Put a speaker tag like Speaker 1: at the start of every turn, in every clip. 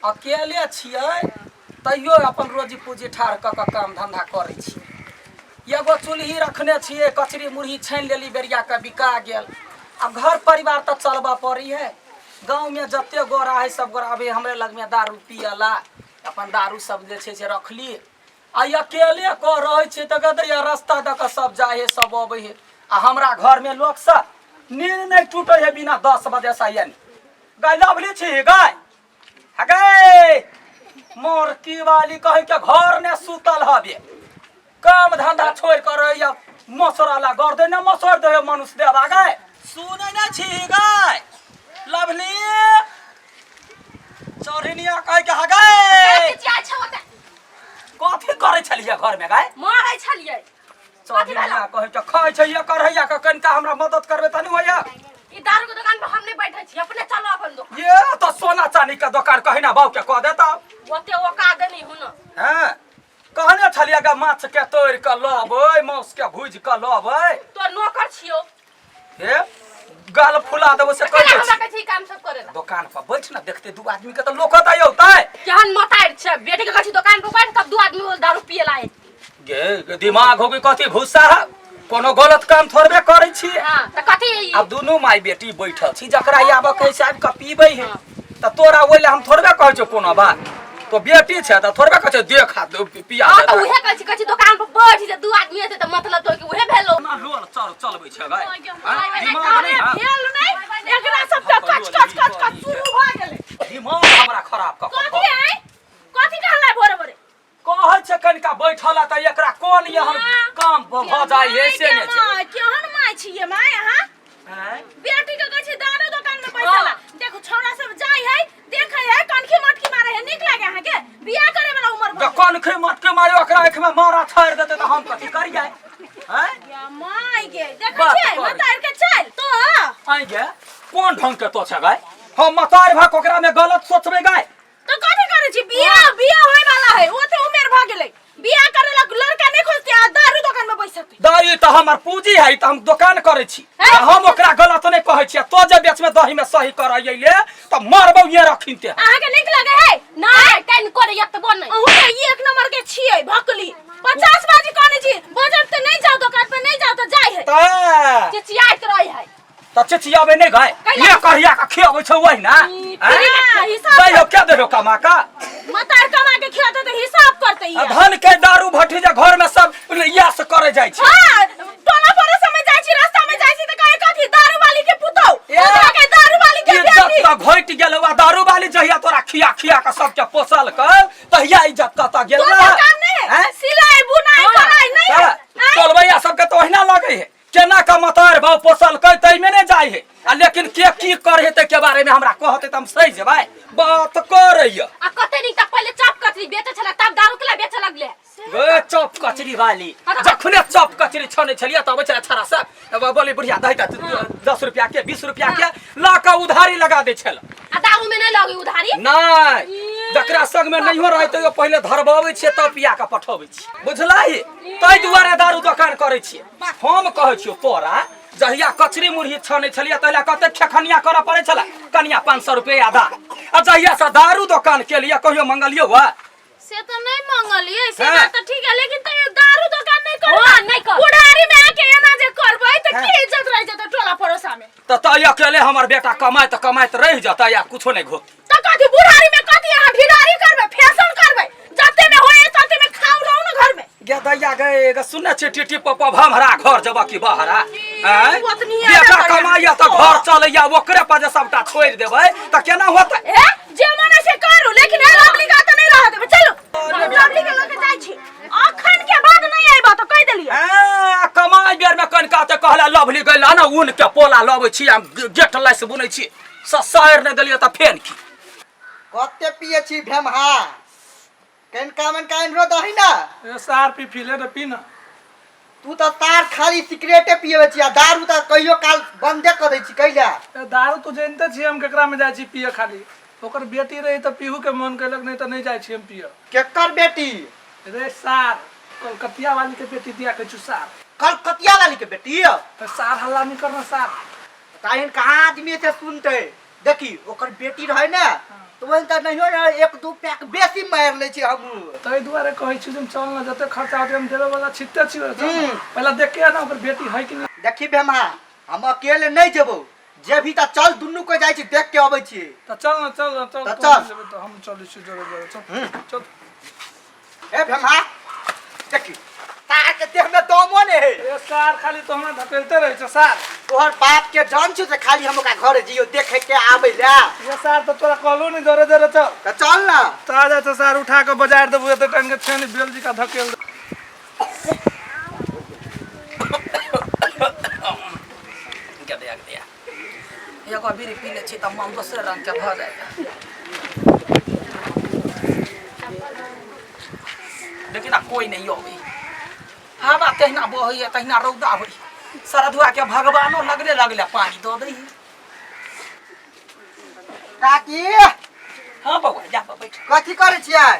Speaker 1: अकेले छियै तैयो अपन रोजी पूजी ठाढ़ क के काम धंधा करे छी। एगो चूल्ही रखने छियै, कचरी मुरही छानि लेली बेरिया के बिका गेल। अब घर परिवार तो चलबा पड़ी है। गाँव में जते गोरा है सब गोरा अभी हमरे लग में दारू पियला, अपन दारू सब जे से रखली। आ अकेले कह रहे छे तो गदैया रास्ता द के सब जाए है सब अबे है। आ हमरा घर में लोग सब नींद नहीं टूटे है बिना 10 बजे से। यानी गाय लवली छी गाय हगे मोर की वाली कहे के घर ने सुतल हबे, काम धंधा छोड़ कर या मसराला कर दे न मसर दे मनुष्य देवा गाय सुने न छी गाय लवली चोरनिया कहे के हगे कथी करे छलिए घर में गाय
Speaker 2: मारै छलिए।
Speaker 1: चोरनिया कहे के खाय छै ये करैया के कनका हमरा मदद करबे तनी होया।
Speaker 2: ई दारू के दुकान पर हम नहीं बैठे छी, अपने चलो अपन दुकान।
Speaker 1: ये तो सोना चांदी का दुकान कहे ना बाऊ के कह देता
Speaker 2: ओते औकात नहीं हुन।
Speaker 1: हैं कहने छलिएगा माछ के तोड़ के लबै मांस के भूज के लबै
Speaker 2: तो नौकर छियो
Speaker 1: हे गाल फुला देबो से कह
Speaker 2: हमरा कहै छी काम सब करेला।
Speaker 1: दुकान पर बैठ ना देखते दू आदमी के तो लोकत आयो तै
Speaker 2: केहन मतार छ बेटी के कहै छी दुकान पर बैठ तब दू आदमी दारू पिए लाए।
Speaker 1: गे दिमाग हो गई कथी भूसा कोनो गलत काम थोड़बे करे छी।
Speaker 2: हां त कथी
Speaker 1: अब दोनों माई बेटी बैठल छी जकरा आबे के हिसाब के पीबै है त तोरा ओइले हम थोड़बे कहै छ कोनो बात तो बेटी छ त थोड़बे कहै छ देखा पिया
Speaker 2: हां त उहे कहै छी दुकान पर बैठ जे दू आदमी हेते त मतलब तो कि उहे भेलो
Speaker 1: ना लोल चलबै छ गाय
Speaker 2: दिमाग नहीं भेल नहीं एकरा सब के कच शुरू भ गेलै।
Speaker 1: दिमाग हमरा खराब क
Speaker 2: कथी है कथी कहला भोरे भोरे
Speaker 1: कहै छ कनिका बैठला त एकरा कोन यहन काम भ जाय है से ने छै।
Speaker 2: केहन माय छिए माय अहाँ
Speaker 1: हैं
Speaker 2: बेटी के कहै छी दारू दुकान में बैठला देखो छौड़ा सब जाय है देखै है कनखी मटकी मारे है निक लागे अहाँ के बियाह करे वाला उम्र
Speaker 1: ग कनखी मटकी मारे ओकरा आँख में मारा छोड़ देते त हम कथी करियै हैं
Speaker 2: या माय गे देखै छै मतार के चल तो
Speaker 1: आई गे कोन ढंग के तो छ गाय हम मतार भा ओकरा में गलत सोचबे गाय
Speaker 2: तो कथी करे छी बियाह होय वाला है ओते उम्र भ गेलै बियाह करे ला लड़का नहीं खोजते आ दारू दुकान में बैसते
Speaker 1: दाई त हमर पूंजी है त हम दुकान करे छी हम ओकरा गलत नहीं कहै छी। तो जे बेच में दही में सही करैले त मारबौ ये रखिन ते
Speaker 2: अहाँ के निक लगे है नहीं कान करे त बन नहीं अहू के एक नंबर के छियै भकली 50 बाजी कहने छी बाजार ते नहीं जाओ दुकान पे नहीं जाओ त जाय है
Speaker 1: त
Speaker 2: चिचियात रही है
Speaker 1: त चिचियाबे नहीं गाय ये करिया के खियाबै छ वही ना
Speaker 2: हिसाब
Speaker 1: दाई हो क्या देबो कमा का
Speaker 2: मतार कमा के खियाते त हिसाब करते ही
Speaker 1: धन के दारू भट्टी जे घर में सब यास करे जाय छै।
Speaker 2: हां टोला पर समय जाय छी रास्ता में जाय छी त कहे कथी दारू वाली के पुतौ ओकरा के दारू वाली के बेटी
Speaker 1: इज्जत त घट गेल वा दारू वाली जहिया तोरा खिया खिया के सब के पोसल कर तहिया इज्जत कता गेल
Speaker 2: ना काम नहीं सिलाई बुनाई कराई नहीं
Speaker 1: चलबैया सब के तो ओहिना लगे है केना का मतार भाव पोसल कर तई में ने जाय है आ लेकिन के की करे ते के बारे में हमरा कहते त हम सही जेबै बात करैया
Speaker 2: आ कते दिन तक पहले चप कचरी बेचे छला तब दारू के बेचे लगले
Speaker 1: वे चप कचरी वाली जखने चप कचरी छने छलिया तब बेचारा छरा सब बोली बुढ़िया दही 10 रुपया के 20 रुपया के ला के उधारी लगा दे छल
Speaker 2: आ दारू में नहीं लगी उधारी
Speaker 1: नहीं जकरा संग में नहीं हो रहे तो पहले धरबावे छे तब पिया के पठोवे छी बुझलाई तई दुआरे दारू दुकान करे छी। हम कहै छियो तोरा जहिया कचरी मुरही छने छलिया तहिला कते खेखनिया करे पड़े छला कनिया 500 रुपया दा आ जहिया से दारू दुकान के लिए कहियो मंगलियो हुआ
Speaker 2: से तो नहीं मंगलिए से बात तो ठीक है लेकिन तो दारू दुकान नहीं कर हां नहीं कर उधारी में आके एना जे करबै त की इज्जत रह जते टोला पड़ोसा में त तय अकेले हमर बेटा कमाइत रह जता या कुछो नहीं घो त कथी बुढ़ारी में कथी यहां ढिलारी करबै फैशन करबै जते में होए तते में खाऊ रहू न घर में
Speaker 1: गे दैया गे सुनने छ टिटी पप्पा भमरा घर जब की बहरा हैं बेटा कमाइया त घर चलैया ओकरे पर जे सबटा छोड़ देबै त केना होतै
Speaker 2: ए जे मने से करू लेकिन ए लवली का त नहीं रह देबै चलो लवली के लगे जाय छी अखन के बाद नहीं आइबा त कह देलिए
Speaker 1: ए कमाई बेर में कनका त कहला लवली गइला ना ऊन के पोला लबै छी हम गेट लाइस बुनै छी ससायर ने देलिए त फेन की
Speaker 3: कते पिए छी भेमहा कनका मन काइन रो दही ना
Speaker 4: ए सार पी फिले न पी ना
Speaker 3: तू तो तार खाली सिगरेटे पिए छी आ दारू त कहियो काल बंदे कर दै छी कैला
Speaker 4: दारू तो जानते छी हम केकरा में जाय छी पिए खाली ओकर बेटी रही त पीहू के मन केलक नहीं त नहीं जाय छी हम पिए
Speaker 3: केकर बेटी
Speaker 4: रे सार कलकतिया वाली के बेटी दिया के छु सार
Speaker 3: कलकतिया वाली के बेटी
Speaker 4: तो सार हल्ला नहीं करना सार
Speaker 3: ताइन कहां आदमी से सुनते देखी ओकर बेटी रहे ना तो वही त नहीं हो ना 1-2 पैक बेसी मार ले छी हम
Speaker 4: तै दुआरे कहै छी तुम चल ना जते खर्चा होते हम देबे वाला छिते छी पहले देख के ना ओकर बेटी है कि नहीं
Speaker 3: देखी बेमा हम अकेले नहीं जेबो जे भी त चल दुन्नु को जाय छी देख के आबै छी
Speaker 4: त चल ना चल
Speaker 3: त
Speaker 4: तो
Speaker 3: चल।
Speaker 4: तो हम चली छी जरे चल चल
Speaker 3: ए बेमा देखी तार के देह में दमो नहीं है
Speaker 4: ए सार खाली तो हमरा ढकेलते रहे छ सार
Speaker 3: तोहर बाप के जान छ से खाली हम ओकरा घर जियो देखे के आबै ला
Speaker 4: ये सार तो तोरा कहलो नहीं जरे जरे चल
Speaker 3: त चल ना
Speaker 4: ताजा तो सार उठा के बाजार देबो एते टाइम के छेनी बेल जी का धकेल दे।
Speaker 1: गया एगो बीड़ी पी ले छी त मन दोसर रंग के भ जाएगा। लेकिन कोई नहीं होगी हवा तहिना बहैया तहिना रौदा होई सरधुआ के भगवानो लगले पानी दो दी।
Speaker 3: काकी
Speaker 1: हाँ बउआ जा बैठ
Speaker 3: कथी करे छियै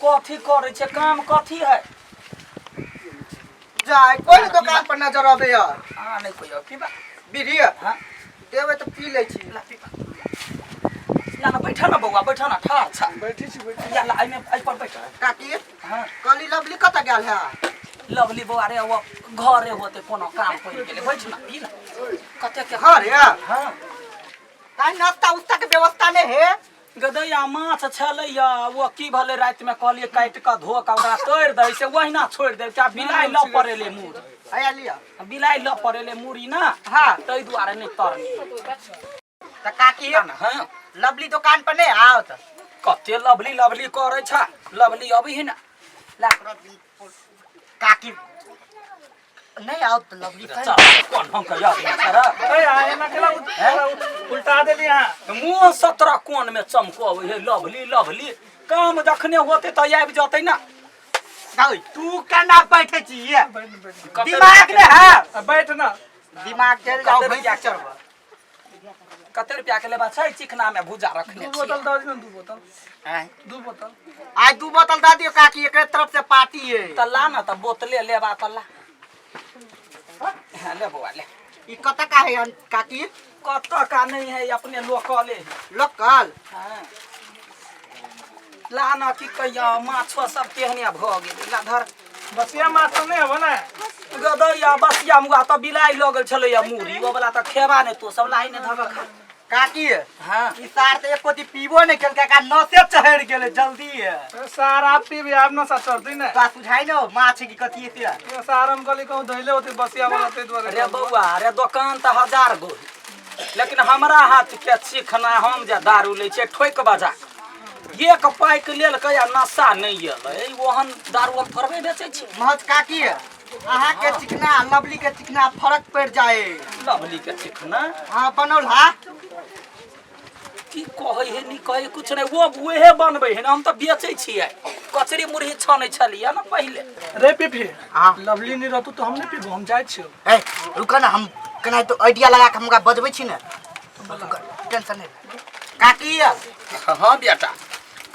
Speaker 1: कथी करे छे काम कथी है
Speaker 3: जाय कोई दुकान पर नजर आबे यार
Speaker 1: हाँ नहीं कोई और पीबा
Speaker 3: बीड़ी
Speaker 1: हाँ
Speaker 3: देबे त पी ले छी
Speaker 1: ला पीबा ला ना बैठा ना बउआ बैठा ना ठाड़ छा
Speaker 4: बैठी छी बैठी
Speaker 1: या ला आई में आई पर बैठ
Speaker 3: काकी
Speaker 1: हाँ
Speaker 3: कली लवली कत गेल है
Speaker 1: लवली बउआ रे वो घरे होते कोनो काम पड़ गेले बैठ ना पी ना कते के
Speaker 3: घर है
Speaker 1: हाँ
Speaker 3: काई नाश्ता उस्ता के व्यवस्था नहीं है
Speaker 1: गदैया माछ छलैया वो की भले रात में कहलिए काट के धो के ओकरा तोड़ दे से वहिना छोड़ दे क्या बिलाई ल पड़ेले मुर
Speaker 3: आया लिया
Speaker 1: बिलाई ल पड़ेले मुरी ना
Speaker 3: हाँ
Speaker 1: तई दुआरे नहीं तरनी
Speaker 3: त काकी
Speaker 1: हाँ
Speaker 3: लवली दुकान पर नहीं आओ त
Speaker 1: कते लवली लवली करे छ लवली अभी है ना ला
Speaker 3: काकी नहीं आओ तो लवली
Speaker 1: चल कौन हम का याद नहीं छरा
Speaker 4: ए आए ना केला उल्टा दे लिया
Speaker 1: मुंह 17 कोन में चमको है लवली लवली काम जखने होते त आबि जतै ना
Speaker 3: दाई तू केना बैठे छी ये
Speaker 4: बैठ
Speaker 3: दिमाग में है
Speaker 4: बैठ ना
Speaker 3: दिमाग चल जाओ भैया चल
Speaker 1: कते रुपया के लेबा छै चिकना में भुजा रखने
Speaker 4: दू बोतल दो ना दू बोतल
Speaker 3: हैं
Speaker 4: दू बोतल
Speaker 3: आज 2 बोतल दा दियो काकी एक तरफ से पार्टी है
Speaker 1: त ला ना त बोतले लेबा त ला हाँ ले बुआ ले
Speaker 3: ई कत का है काकी
Speaker 1: कत का नहीं है अपने लोकले
Speaker 3: लोकल
Speaker 1: हाँ ला ना की कहिया माछो सब तेहने भ गेल ला धर
Speaker 4: बसिया माछ नहीं हो ना
Speaker 1: गदैया बसिया मुआ त बिलाई लगल छलैया मुरी ओ वाला त खेबा ने तो सब लाई ने धक खा
Speaker 3: काकी
Speaker 1: हाँ
Speaker 3: ई सार ते एको दी पीबो नहीं केल का नसे चढ़ गेले जल्दी है
Speaker 4: सार आप पी भी आप ना सा चढ़ती ना
Speaker 3: का सुझाई न माछ की कथी है
Speaker 4: ये सार हम गली कहूं धइले होती बसिया वाला ते द्वारे
Speaker 1: अरे बउआ अरे दुकान त 1000 गो लेकिन हमरा हाथ के चिखना हम जे दारू ले छे ठोक बजा एक पाइक लेल कया नशा नहीं है ओहन दारू हम थोड़बे बेचे छी
Speaker 3: महज काकी अहाँ के चिकना लवली के चिकना फर्क पड़ जाए
Speaker 1: लवली के चिकना
Speaker 3: हाँ बनौल हा
Speaker 1: की कहे है नहीं कहे कुछ नहीं वो उहे बनबे है ना हम तो बेचे छिए कचरी मुरही छाने छलिए ना पहले
Speaker 4: रे पिफी
Speaker 3: हाँ
Speaker 4: लवली नहीं रहतु तो हम नहीं पीबो हम जाय छियो
Speaker 3: ए रुक ना हम केना तो आइडिया लगा के हमका बजबै छी ना टेंशन नहीं काकी
Speaker 1: हाँ बेटा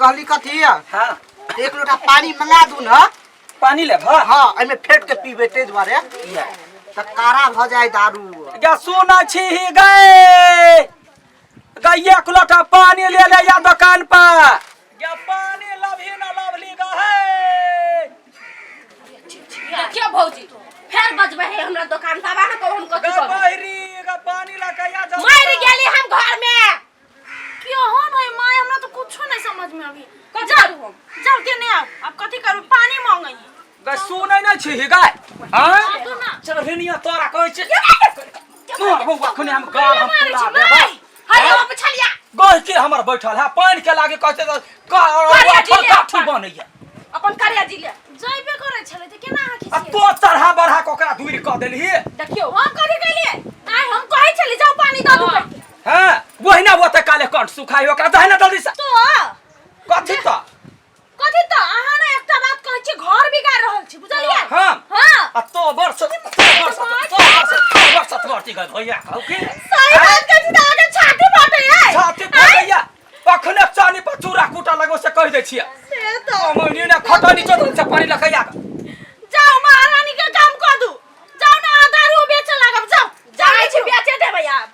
Speaker 3: कहली कथी है
Speaker 1: हाँ
Speaker 3: एक लोटा पानी मंगा दू ना
Speaker 1: पानी ले भा
Speaker 3: हाँ एमे फेट के पीबे ते द्वारे त कारा भ जाए दारू
Speaker 1: क्या सुना छी ही गए गई एक लोटा पानी ले ले या दुकान पर क्या पानी लवही ना लवली का है
Speaker 2: देखियो भौजी फेर बजबे है हमरा दुकान दबा ना कहूं कथि
Speaker 1: गा
Speaker 2: कहू
Speaker 1: बहरी गा पानी ला कया जा
Speaker 2: मार गेली हम घर में क्यों हो नहीं माय हमरा तो कुछ नहीं समझ में अभी जाओ जाओ के नहीं अब कथि करू पानी मांगई
Speaker 1: गा सुनै नै छी ही गाय हां
Speaker 2: तो ना
Speaker 1: चल हेनिया तोरा कहै छी मोर बउवा खने हम गाल हम पुला देबा
Speaker 2: हाय हम छलिया
Speaker 1: गई के हमर बैठल है पानी के लागे कहते का बनैया
Speaker 2: अपन करिया जिले जइबे करे छले त केना आखी
Speaker 1: आ तो चढ़ा बढ़ा के ओकरा दूर क देलही
Speaker 2: देखियो हम कथि कइले आइ हम कहै छली जाओ पानी द दू
Speaker 1: हां वहिना वो त काले कंठ सुखाई ओकरा दहिना जल्दी से
Speaker 2: तो
Speaker 1: कथि त
Speaker 2: अहाँ ने एकटा बात कहै छी घर बिगाड़ रहल छी बुझलियै
Speaker 1: हां
Speaker 2: हां
Speaker 1: आ तो वर्ष वर्ती गई भैया कहू की
Speaker 2: सही बात कहै छी त आगे छाती फाटे है
Speaker 1: छाती फटैया अखने चानी पर चूरा कूटा लगो से कह दे छियै
Speaker 2: से तो
Speaker 1: महीने ने खटनी चोद से पानी लखैया
Speaker 2: जाओ महारानी के काम कर दू जाओ ना दारू बेचे लागब जाओ जाई छी बेचे देबै आप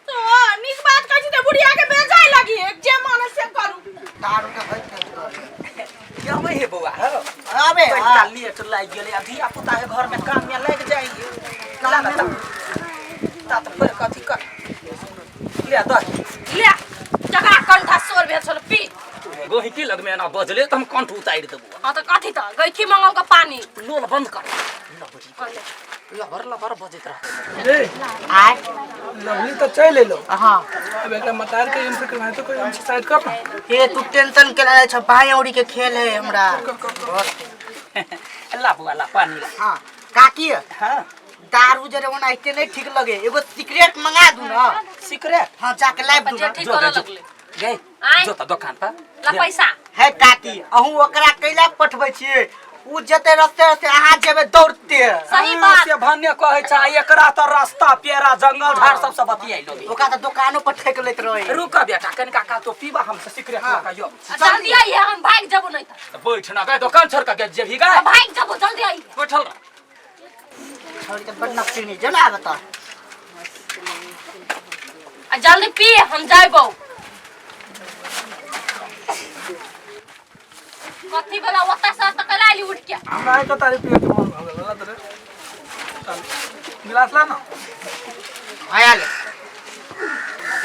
Speaker 2: तो निक बात कहै छी त बुढ़िया के बेचाई लगी एक जे मानस से
Speaker 3: अबे
Speaker 1: कनिका लेट लाग गेलै आ धिया पुता के घर में काम में लग जाइए कला ना ता तो फिर कथी कर ले दही
Speaker 2: ले जकरा कंठा सोर भेल छल पी
Speaker 1: गोही की लग में ना बजले तो हम कंठ उतार देबो
Speaker 2: हां त कथी त गैठी मंगाउ का पानी
Speaker 1: लोल बंद कर लबर बजत रह
Speaker 4: ए
Speaker 3: आय
Speaker 4: लवली तो चल लो
Speaker 3: हां
Speaker 4: अब एकरा मतार के हमसे करवाए तो कोई हमसे साइड कर
Speaker 3: ये तू टेंशन के ले छ भाई औरी के खेल है हमरा
Speaker 1: ला बुआ ला पानी ला
Speaker 3: हां काकी
Speaker 1: हां
Speaker 3: दारू जरे ओना इते नहीं ठीक लगे एगो सिगरेट मंगा दू ना
Speaker 1: सिगरेट
Speaker 3: हां जाके लाइव दू
Speaker 2: जे ठीक करे लगले
Speaker 1: गए
Speaker 2: आय
Speaker 1: जो त दुकान पर
Speaker 2: ला पैसा
Speaker 3: है काकी अहू ओकरा कैला पठबै छियै उ जते रस्ते से अहाँ जेबे दौड़ते
Speaker 2: सही बात
Speaker 1: से भन्ने कहै छै एकरा त रास्ता पेरा जंगल झाड़ सब से बतियाइ लोगे
Speaker 3: ओकरा त दुकानो पर ठेक लैत रहे
Speaker 1: रुक बेटा कनिका का तो पीबा हमसे सिगरेट लगा यो
Speaker 2: जल्दी आइए हम भाग जबो नहीं त
Speaker 1: बैठ ना गए दुकान छोड़ के जेबी गए
Speaker 2: भाग जबो जल्दी आइए
Speaker 1: बैठल रह
Speaker 3: छोड़ के बन्ना पीनी जना बता
Speaker 2: जल्दी पी हम जाइबो कथी वाला ओता सा त कलाली उठ के
Speaker 4: हमरा एक तारीफ पिए के मन भ गेल रे चल गिलास ला ना
Speaker 3: आया ले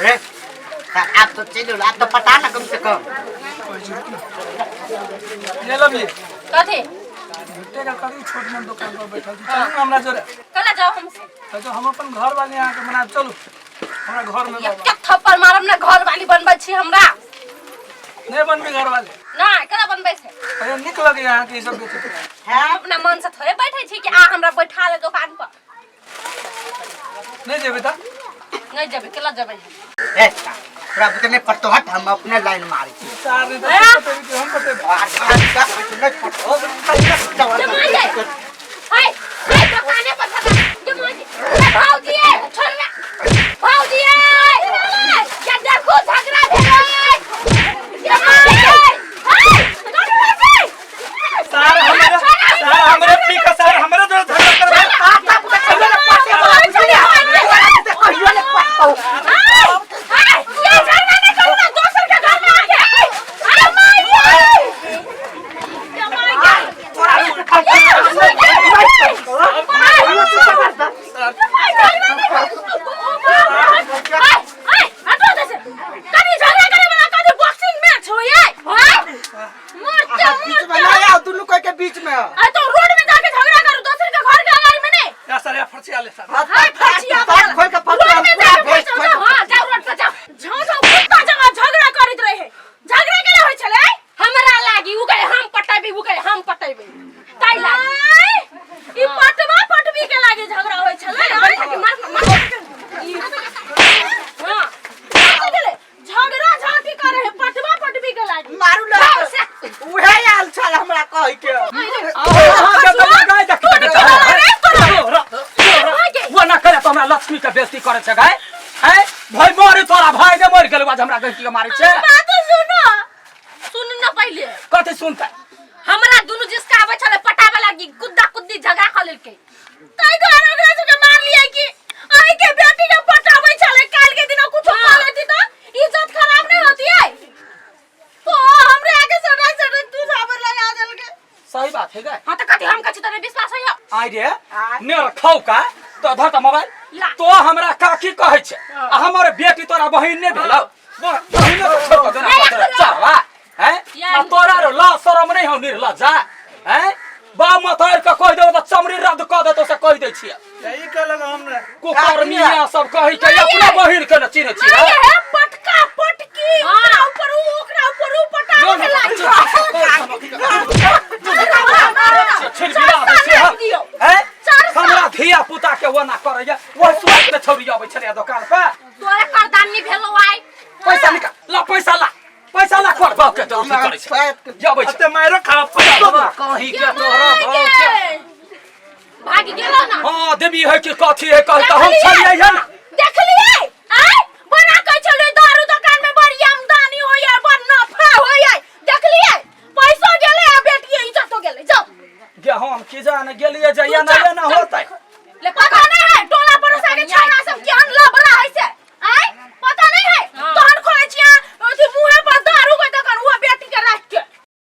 Speaker 3: रे आप तो चलो आप तो पता ना कम से कम
Speaker 4: ये लो भी
Speaker 2: कथी
Speaker 4: बेटे का कभी छोट में दुकान पर बैठल छी चल हमरा जोरे
Speaker 2: कला जाओ हम
Speaker 4: तो हम अपन घर वाले यहाँ के बना चलू हमरा घर में
Speaker 2: ये क्या थप्पड़ मारम ना घर वाली बनबै छी हमरा
Speaker 4: नहीं बनबी घर वाले
Speaker 2: ना कला बनबै छै
Speaker 4: अरे निक लगे यहाँ के ई सब बेचे
Speaker 3: है
Speaker 2: अपना मन से थोड़े बैठे छी कि आ हमरा बैठा ले दुकान पर
Speaker 4: नहीं जेबे ता
Speaker 2: नहीं जबे कला जबे
Speaker 3: ए पूरा बुतने पट्टो हट हम अपने लाइन मारी छी
Speaker 4: चार ने तो पते हम पते
Speaker 3: नहीं पट्टो
Speaker 2: जमा दे हाय हाय दुकाने पर था जमा दे भाऊजी छोड़ ना भाऊजी क्या देखो झगड़ा भेल जमा दे हाय
Speaker 4: सार हमरे ठीक है सार हमरे जो झगड़ा करबे
Speaker 3: आता पुता चलो ना बीच में
Speaker 2: तो रोड में जाके झगड़ा करू दूसरे के घर के अगाड़ी में नहीं
Speaker 4: या सर या फरसिया ले सर
Speaker 3: हां फचिया खोल के
Speaker 2: रोड में जाके हां जाओ रोड पर जाओ झोंझो कुत्ता जगह झगड़ा करत रहे झगड़ा केले होय छले हमरा लागी उ कहे हम पटाबी उ कहे हम पटाबी ताई लागी ई पटवा पटवी के लागी झगड़ा होय छले मार हां केले झगड़ा झांटी करे है पटवा पटवी के लागी
Speaker 3: मारू ले उहे आल छल हमरा कह के
Speaker 1: वो ना करे तो हमरा लक्ष्मी के बेइज्जती करे छै गाय हैं भाई मारे तोरा भाई ने मर गेल बाद हमरा गलती के मारे छै
Speaker 2: बात सुन ना पहले
Speaker 1: कथि सुनता
Speaker 2: हमरा दुनु जिसका आवे छले पटावे लागी कुद्दा कुद्दी झगड़ा खलेल के तई घर ओकरा से मार लिया कि आई के बेटी के पटावे छले काल के दिन कुछ बोलती तो इज्जत खराब नहीं होती है तो हमरे आगे सड़क तू साबर लगा दल के
Speaker 1: सही बात है गाय
Speaker 2: हां तो कथि हम कछि तने विश्वास है
Speaker 1: आई रे ने रखौ का तो धर त मोबाइल तो हमरा काकी कहै छै आ हमर बेटी तोरा बहिन ने भेलौ बहिन तो छोड़ के देना चावा हैं आ तोरा रो ला शरम नहीं हो निर्लज्जा हैं बा मथार के कह देबो त चमड़ी रद्द क देतो से कह दै छियै
Speaker 4: यही कहलक हमने
Speaker 1: कुकर्मिया सब कहै छै अपना बहिन के न चिन्है छियै
Speaker 2: है पटका पटकी ओकरा ऊपर ऊ पटावे के लागी
Speaker 1: हमरा धिया पुता के वना करैया वो स्वाद में छौरी आबै छले दुकान पे
Speaker 2: तोरे करदानी भेलो आई
Speaker 1: पैसा निकाल ला पैसा ला कर बाप के तो करे छै जाबै छै
Speaker 4: अते मारो खा
Speaker 1: कहीं के तोरा
Speaker 2: भाग गेलो ना
Speaker 1: हां देवी है कि कथी है कहता हम छलिए है ना
Speaker 2: देखलिए आय बना के चले दारू दुकान में बड़ी आमदनी होय बड़ नफा होय देखलिए पैसा गेले आ बेटी इज्जत गेले जाओ
Speaker 1: गे हम की जाने गेलिए जइया ना होतै